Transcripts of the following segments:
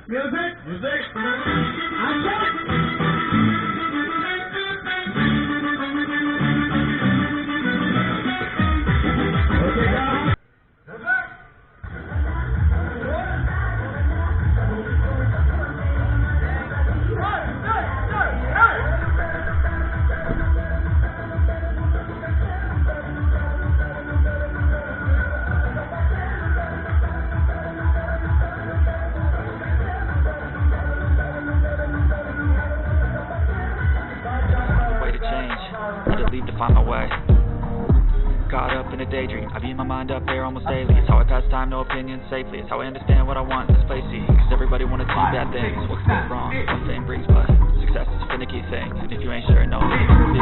Music! Music! Action! Okay, guys. Way to change, need to leave to find my way. Caught up in a daydream, I beat my mind up there almost daily. It's how I pass time, no opinions safely. It's how I understand what I want in this place, see. Cause everybody wanna see bad things. What could go wrong, what fame brings, but success is a finicky thing. And if you ain't sure, no, it's gonna be.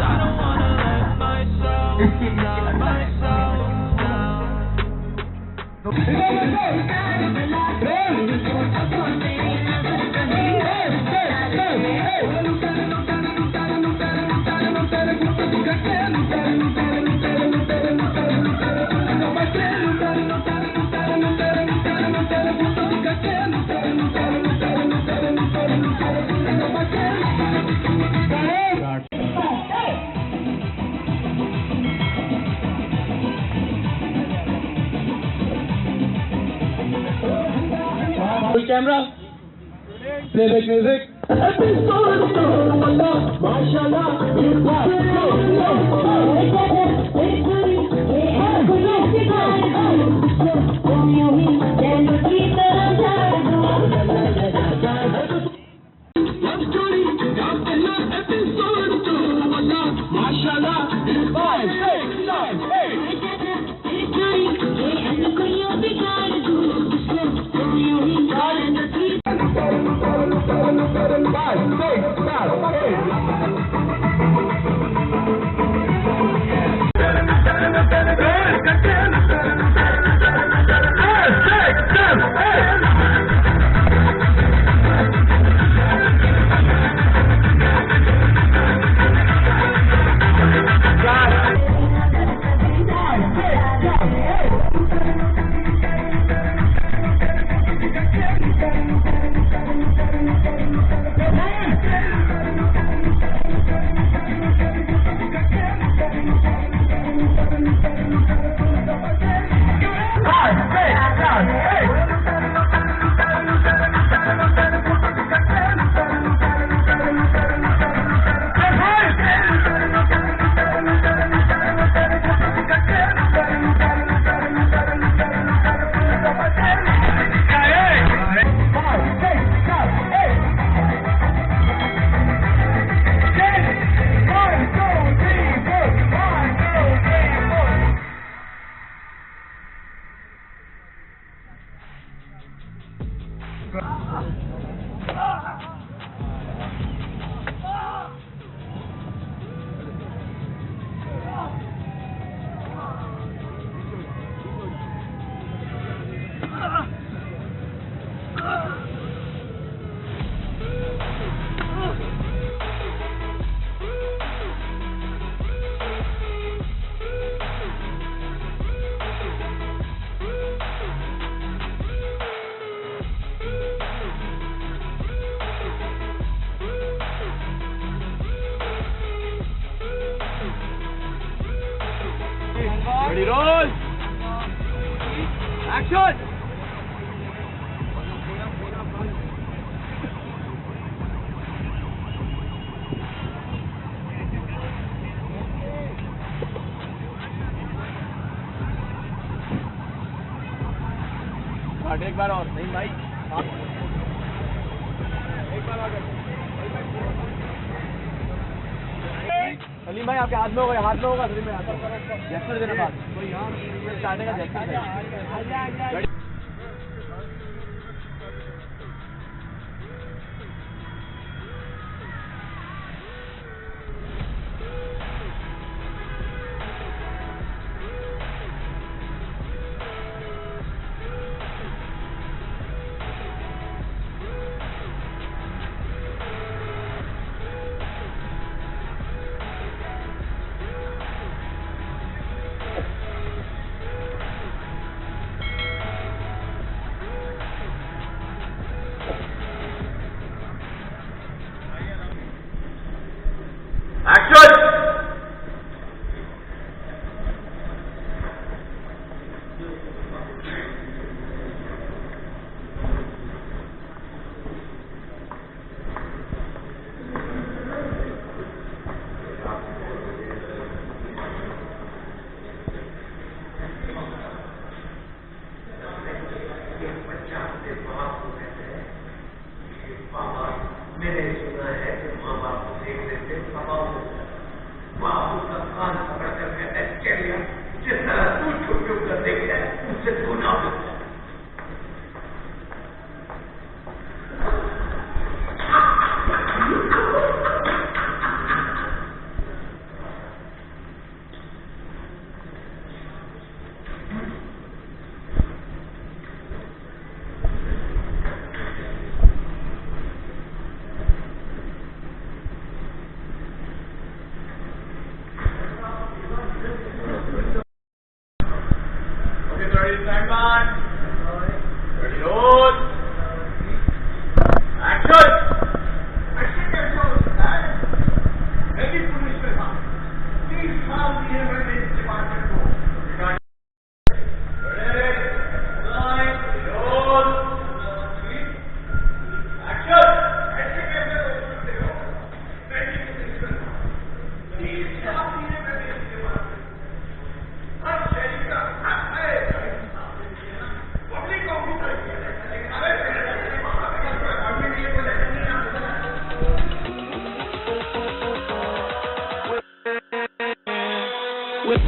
I don't wanna let myself Camera. Playback music. Ready, roll! Action! एक बार और नहीं भाई एक बार और सलीम भाई आपके हाथ में होगा हाथ में होगा सलीम भाई जेस्चर देना बात कोई यहाँ स्टार्टिंग का जेस्चर With